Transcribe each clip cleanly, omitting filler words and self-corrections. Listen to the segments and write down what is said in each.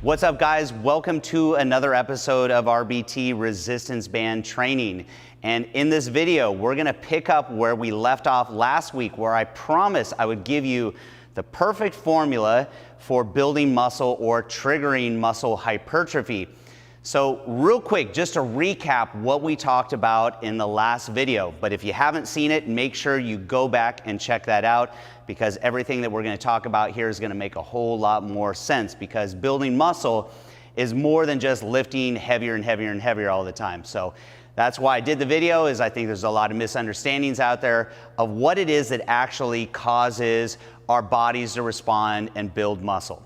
What's up, guys? Welcome to another episode of RBT Resistance Band Training. And in this video, we're gonna pick up where we left off last week, where I promised I would give you the perfect formula for building muscle or triggering muscle hypertrophy. So real quick, just to recap what we talked about in the last video. But if you haven't seen it, make sure you go back and check that out, because everything that we're going to talk about here is going to make a whole lot more sense, because building muscle is more than just lifting heavier and heavier and heavier all the time. So that's why I did the video, is I think there's a lot of misunderstandings out there of what it is that actually causes our bodies to respond and build muscle.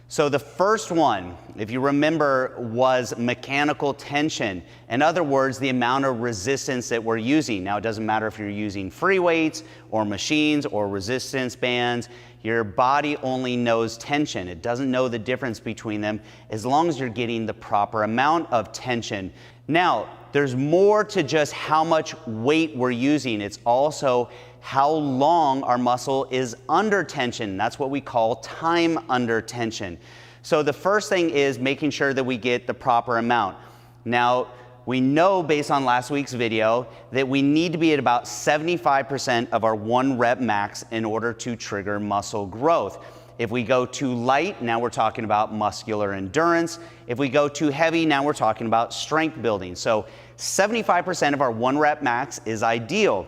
So the first one, if you remember, was mechanical tension. In other words, the amount of resistance that we're using. Now, it doesn't matter if you're using free weights or machines or resistance bands. Your body only knows tension. It doesn't know the difference between them as long as you're getting the proper amount of tension. Now, there's more to just how much weight we're using. It's also how long our muscle is under tension. That's what we call time under tension. So the first thing is making sure that we get the proper amount. Now, we know based on last week's video that we need to be at about 75% of our 1 rep max in order to trigger muscle growth. If we go too light, now we're talking about muscular endurance. If we go too heavy, now we're talking about strength building. So 75% of our 1 rep max is ideal.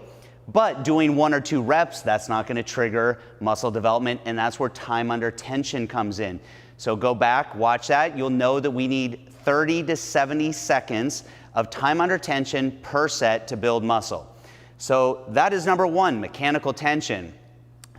But doing 1 or 2 reps, that's not going to trigger muscle development, and that's where time under tension comes in. So go back, watch that. You'll know that we need 30 to 70 seconds of time under tension per set to build muscle. So that is number 1, mechanical tension.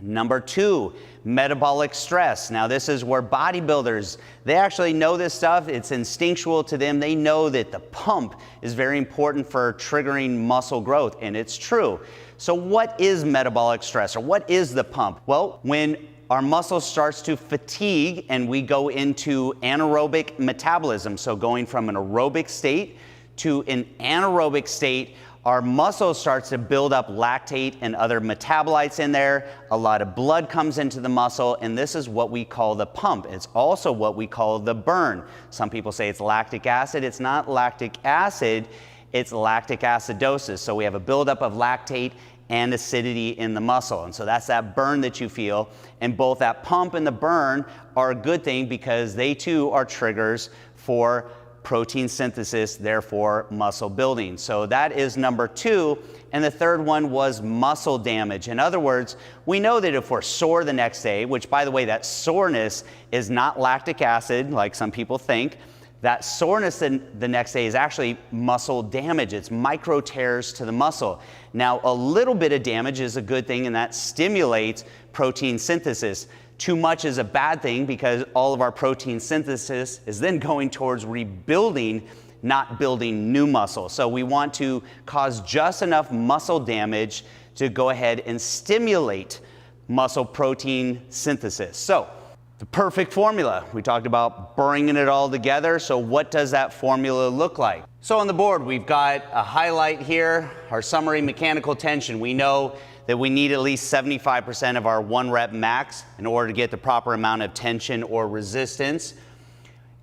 Number 2, metabolic stress. Now this is where bodybuilders, they actually know this stuff. It's instinctual to them. They know that the pump is very important for triggering muscle growth, and it's true. So what is metabolic stress, or what is the pump? Well, when our muscle starts to fatigue and we go into anaerobic metabolism, so going from an aerobic state to an anaerobic state, our muscle starts to build up lactate and other metabolites in there. A lot of blood comes into the muscle, and this is what we call the pump. It's also what we call the burn. Some people say it's lactic acid. It's not lactic acid, it's lactic acidosis. So we have a buildup of lactate and acidity in the muscle. And so that's that burn that you feel. And both that pump and the burn are a good thing, because they too are triggers for protein synthesis, therefore muscle building. So that is number 2. And the third one was muscle damage. In other words, we know that if we're sore the next day, which, by the way, that soreness is not lactic acid like some people think. That soreness the next day is actually muscle damage. It's micro tears to the muscle. Now, a little bit of damage is a good thing, and that stimulates protein synthesis. Too much is a bad thing, because all of our protein synthesis is then going towards rebuilding, not building new muscle. So we want to cause just enough muscle damage to go ahead and stimulate muscle protein synthesis. So the perfect formula. We talked about bringing it all together. So what does that formula look like? So on the board, we've got a highlight here, our summary mechanical tension. We know that we need at least 75% of our 1 rep max in order to get the proper amount of tension or resistance.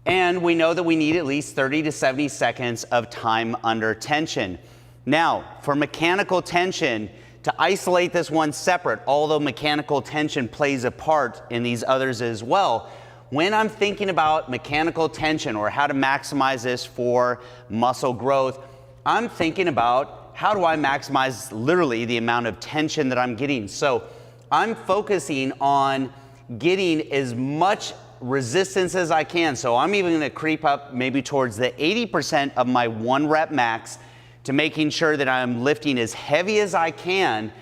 And we know that we need at least 30 to 70 seconds of time under tension. Now, for mechanical tension, to isolate this one separate, although mechanical tension plays a part in these others as well, when I'm thinking about mechanical tension or how to maximize this for muscle growth, I'm thinking about how do I maximize literally the amount of tension that I'm getting. So I'm focusing on getting as much resistance as I can. So I'm even gonna creep up maybe towards the 80% of my 1 rep max, to making sure that I'm lifting as heavy as I can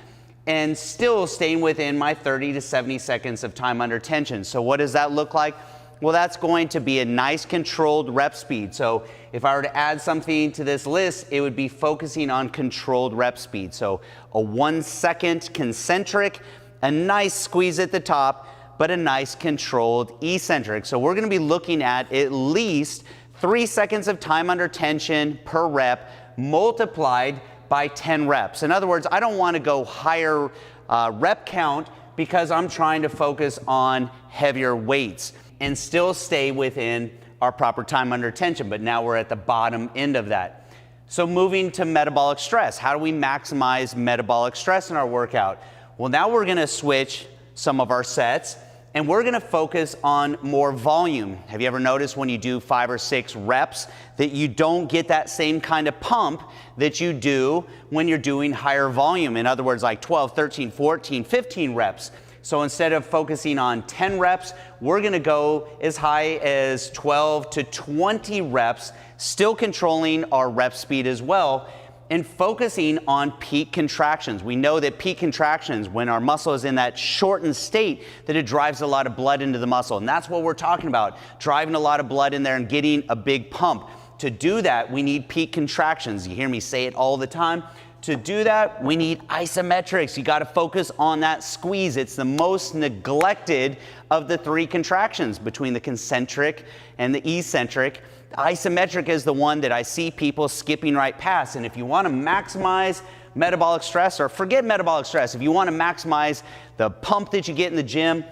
and still staying within my 30 to 70 seconds of time under tension. So what does that look like? Well, that's going to be a nice controlled rep speed. So if I were to add something to this list, it would be focusing on controlled rep speed. So a 1 second concentric, a nice squeeze at the top, but a nice controlled eccentric. So we're gonna be looking at least 3 seconds of time under tension per rep, multiplied by 10 reps. In other words, I don't want to go higher rep count, because I'm trying to focus on heavier weights and still stay within our proper time under tension, but now we're at the bottom end of that. So moving to metabolic stress, how do we maximize metabolic stress in our workout? Well, now we're gonna switch some of our sets and we're gonna focus on more volume. Have you ever noticed when you do 5 or 6 reps that you don't get that same kind of pump that you do when you're doing higher volume? In other words, like 12, 13, 14, 15 reps. So instead of focusing on 10 reps, we're gonna go as high as 12 to 20 reps, still controlling our rep speed as well, and focusing on peak contractions. We know that peak contractions, when our muscle is in that shortened state, that it drives a lot of blood into the muscle. And that's what we're talking about, driving a lot of blood in there and getting a big pump. To do that, we need peak contractions. You hear me say it all the time. To do that, we need isometrics. You gotta focus on that squeeze. It's the most neglected of the 3 contractions between the concentric and the eccentric. The isometric is the one that I see people skipping right past. And if you wanna maximize metabolic stress, or forget metabolic stress, if you wanna maximize the pump that you get in the gym,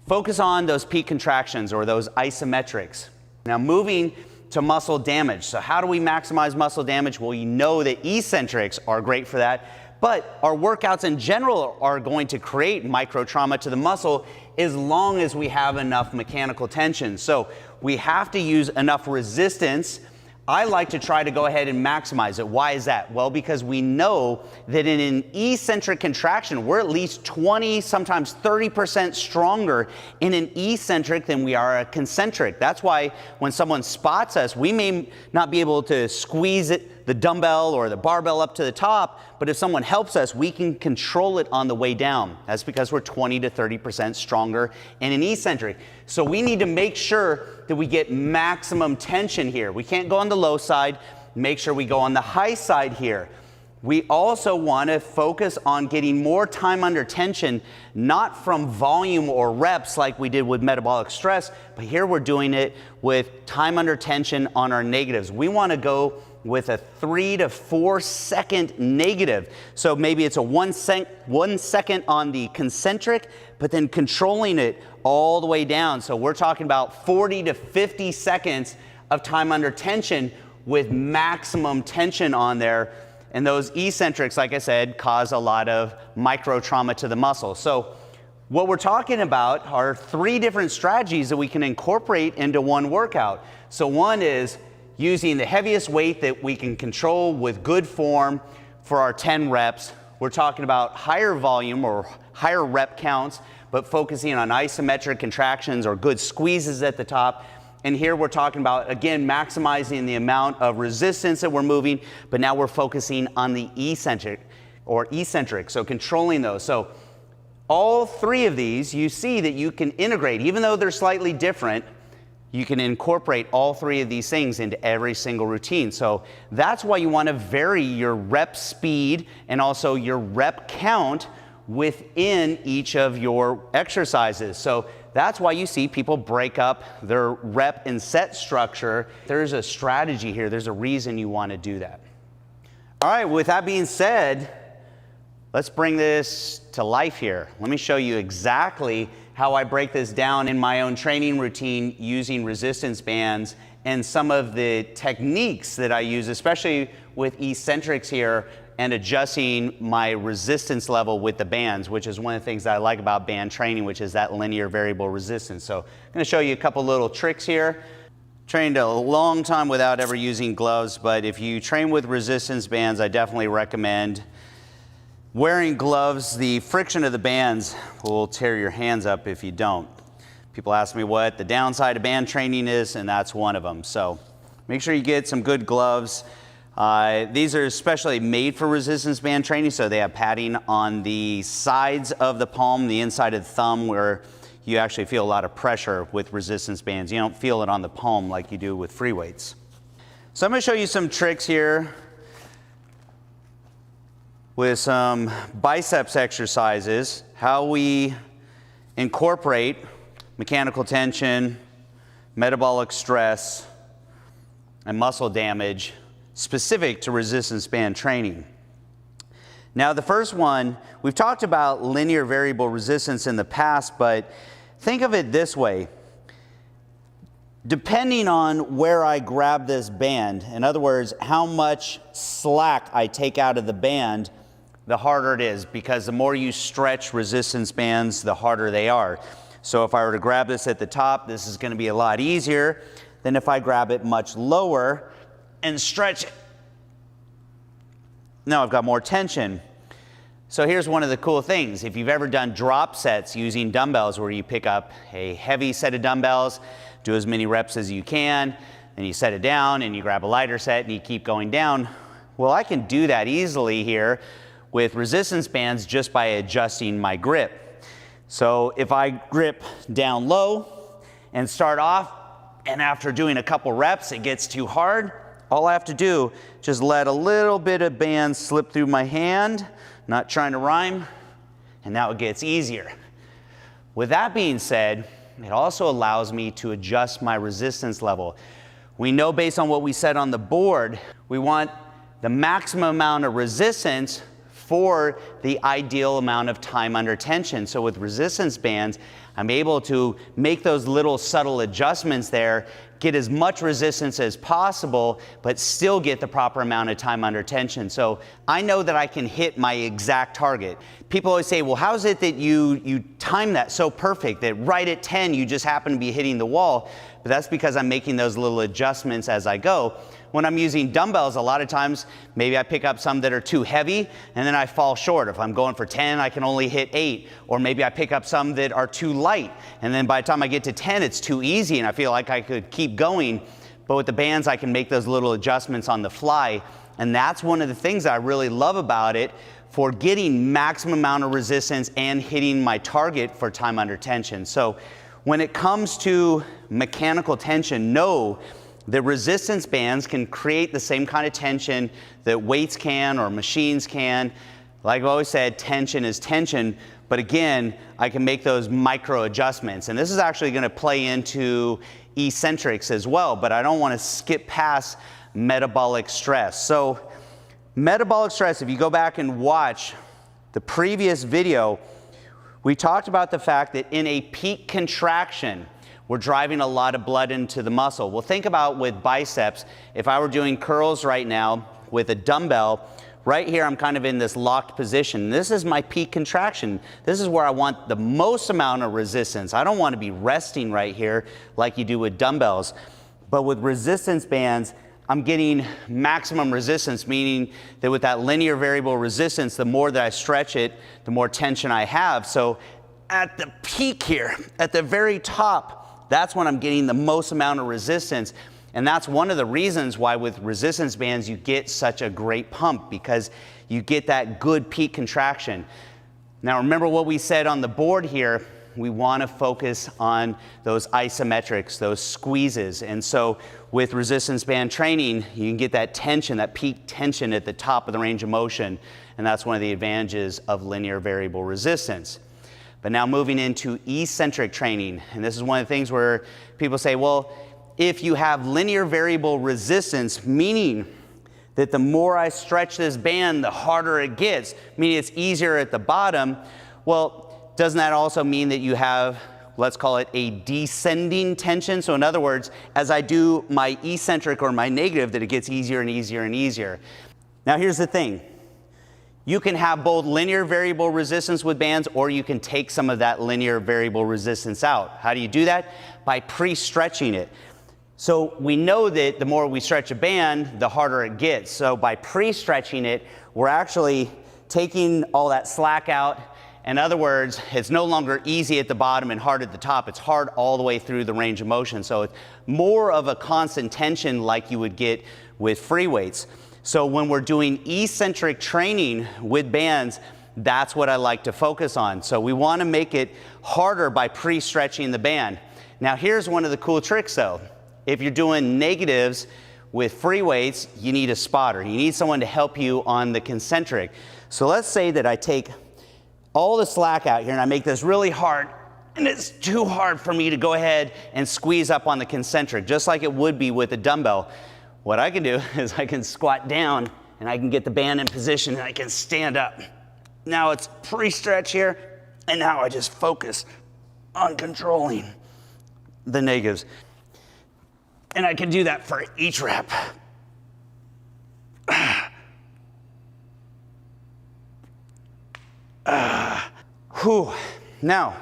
focus on those peak contractions or those isometrics. Now moving to muscle damage. So how do we maximize muscle damage? Well, you know that eccentrics are great for that, but our workouts in general are going to create micro trauma to the muscle as long as we have enough mechanical tension. So we have to use enough resistance. I like to try to go ahead and maximize it. Why is that? Well, because we know that in an eccentric contraction, we're at least 20, sometimes 30% stronger in an eccentric than we are a concentric. That's why when someone spots us, we may not be able to squeeze the dumbbell or the barbell up to the top, but if someone helps us, we can control it on the way down. That's because we're 20 to 30% stronger in an eccentric. So we need to make sure that we get maximum tension here. We can't go on the low side, make sure we go on the high side here. We also want to focus on getting more time under tension, not from volume or reps like we did with metabolic stress, but here we're doing it with time under tension on our negatives. We want to go with a 3 to 4 second negative. So maybe it's a 1 second on the concentric, but then controlling it all the way down. So we're talking about 40 to 50 seconds of time under tension with maximum tension on there. And those eccentrics, like I said, cause a lot of micro trauma to the muscle. So what we're talking about are 3 different strategies that we can incorporate into one workout. So one is using the heaviest weight that we can control with good form for our 10 reps. We're talking about higher volume or higher rep counts, but focusing on isometric contractions or good squeezes at the top. And here we're talking about, again, maximizing the amount of resistance that we're moving, but now we're focusing on the eccentric, so controlling those. So all 3 of these, you see that you can integrate, even though they're slightly different, you can incorporate all 3 of these things into every single routine. So that's why you want to vary your rep speed and also your rep count within each of your exercises. So that's why you see people break up their rep and set structure. There's a strategy here. There's a reason you want to do that. All right, with that being said, let's bring this to life here. Let me show you exactly how I break this down in my own training routine using resistance bands and some of the techniques that I use, especially with eccentrics here and adjusting my resistance level with the bands, which is one of the things that I like about band training, which is that linear variable resistance. So I'm gonna show you a couple little tricks here. Trained a long time without ever using gloves, but if you train with resistance bands, I definitely recommend wearing gloves. The friction of the bands will tear your hands up if you don't. People ask me what the downside of band training is, and that's one of them. So make sure you get some good gloves. These are especially made for resistance band training, so they have padding on the sides of the palm, the inside of the thumb, where you actually feel a lot of pressure with resistance bands. You don't feel it on the palm like you do with free weights. So I'm going to show you some tricks here with some biceps exercises, how we incorporate mechanical tension, metabolic stress, and muscle damage specific to resistance band training. Now the first one, we've talked about linear variable resistance in the past, but think of it this way. Depending on where I grab this band, in other words, how much slack I take out of the band, the harder it is, because the more you stretch resistance bands, the harder they are. So if I were to grab this at the top, this is going to be a lot easier than if I grab it much lower and stretch it. Now I've got more tension. So here's one of the cool things. If you've ever done drop sets using dumbbells, where you pick up a heavy set of dumbbells, do as many reps as you can, and you set it down and you grab a lighter set and you keep going down. Well, I can do that easily here with resistance bands just by adjusting my grip. So if I grip down low and start off, and after doing a couple reps it gets too hard, all I have to do, just let a little bit of band slip through my hand, not trying to rhyme, and now it gets easier. With that being said, it also allows me to adjust my resistance level. We know, based on what we said on the board, we want the maximum amount of resistance for the ideal amount of time under tension. So with resistance bands, I'm able to make those little subtle adjustments there, get as much resistance as possible, but still get the proper amount of time under tension. So I know that I can hit my exact target. People always say, well, how is it that you time that so perfect, that right at 10 you just happen to be hitting the wall? But that's because I'm making those little adjustments as I go. When I'm using dumbbells, a lot of times, maybe I pick up some that are too heavy and then I fall short. If I'm going for 10, I can only hit 8. Or maybe I pick up some that are too light, and then by the time I get to 10, it's too easy and I feel like I could keep going. But with the bands, I can make those little adjustments on the fly. And that's one of the things that I really love about it, for getting maximum amount of resistance and hitting my target for time under tension. So when it comes to mechanical tension, know that resistance bands can create the same kind of tension that weights can or machines can. Like I've always said, tension is tension, but again, I can make those micro adjustments. And this is actually going to play into eccentrics as well, but I don't want to skip past metabolic stress. So metabolic stress, if you go back and watch the previous video, we talked about the fact that in a peak contraction, we're driving a lot of blood into the muscle. Well, think about with biceps. If I were doing curls right now with a dumbbell, right here I'm kind of in this locked position. This is my peak contraction. This is where I want the most amount of resistance. I don't want to be resting right here like you do with dumbbells. But with resistance bands, I'm getting maximum resistance, meaning that with that linear variable resistance, the more that I stretch it, the more tension I have. So at the peak here, at the very top, that's when I'm getting the most amount of resistance. And that's one of the reasons why with resistance bands you get such a great pump, because you get that good peak contraction. Now remember what we said on the board here. We want to focus on those isometrics, those squeezes. And so with resistance band training, you can get that tension, that peak tension at the top of the range of motion. And that's one of the advantages of linear variable resistance. But now moving into eccentric training, and this is one of the things where people say, well, if you have linear variable resistance, meaning that the more I stretch this band, the harder it gets, meaning it's easier at the bottom, well, doesn't that also mean that you have, let's call it a descending tension? So in other words, as I do my eccentric or my negative, that it gets easier and easier and easier. Now here's the thing. You can have both linear variable resistance with bands, or you can take some of that linear variable resistance out. How do you do that? By pre-stretching it. So we know that the more we stretch a band, the harder it gets. So by pre-stretching it, we're actually taking all that slack out. In other words, it's no longer easy at the bottom and hard at the top. It's hard all the way through the range of motion. So it's more of a constant tension like you would get with free weights. So when we're doing eccentric training with bands, that's what I like to focus on. So we want to make it harder by pre-stretching the band. Now here's one of the cool tricks though. If you're doing negatives with free weights, you need a spotter. You need someone to help you on the concentric. So let's say that I take all the slack out here and I make this really hard, and it's too hard for me to go ahead and squeeze up on the concentric, just like it would be with a dumbbell. What I can do is I can squat down and I can get the band in position and I can stand up. Now it's pre-stretch here, and now I just focus on controlling the negatives. And I can do that for each rep. Whew. Now,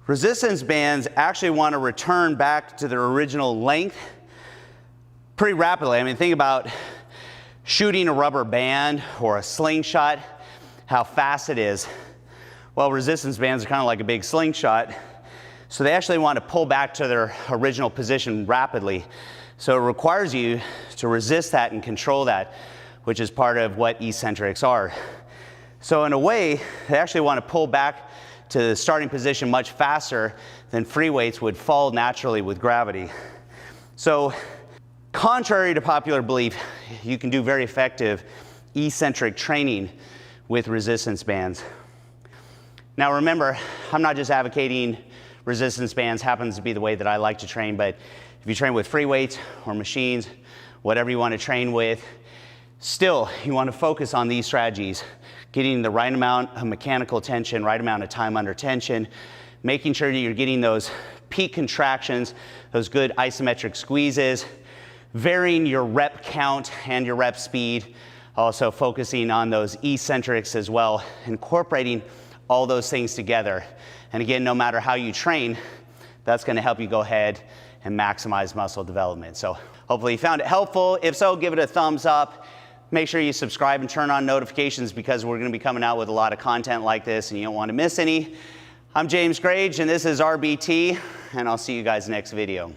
resistance bands actually want to return back to their original length pretty rapidly. I mean, think about shooting a rubber band or a slingshot, how fast it is. Well, resistance bands are kind of like a big slingshot, so they actually want to pull back to their original position rapidly. So it requires you to resist that and control that, which is part of what eccentrics are. So in a way, they actually want to pull back to the starting position much faster than free weights would fall naturally with gravity. So contrary to popular belief, you can do very effective eccentric training with resistance bands. Now remember, I'm not just advocating resistance bands, happens to be the way that I like to train, but if you train with free weights or machines, whatever you want to train with, still, you want to focus on these strategies, getting the right amount of mechanical tension, right amount of time under tension, making sure that you're getting those peak contractions, those good isometric squeezes, varying your rep count and your rep speed, also focusing on those eccentrics as well, incorporating all those things together. And again, no matter how you train, that's going to help you go ahead and maximize muscle development. So hopefully you found it helpful. If so, give it a thumbs up. Make sure you subscribe and turn on notifications because we're going to be coming out with a lot of content like this and you don't want to miss any. I'm James Grage and this is RBT, and I'll see you guys next video.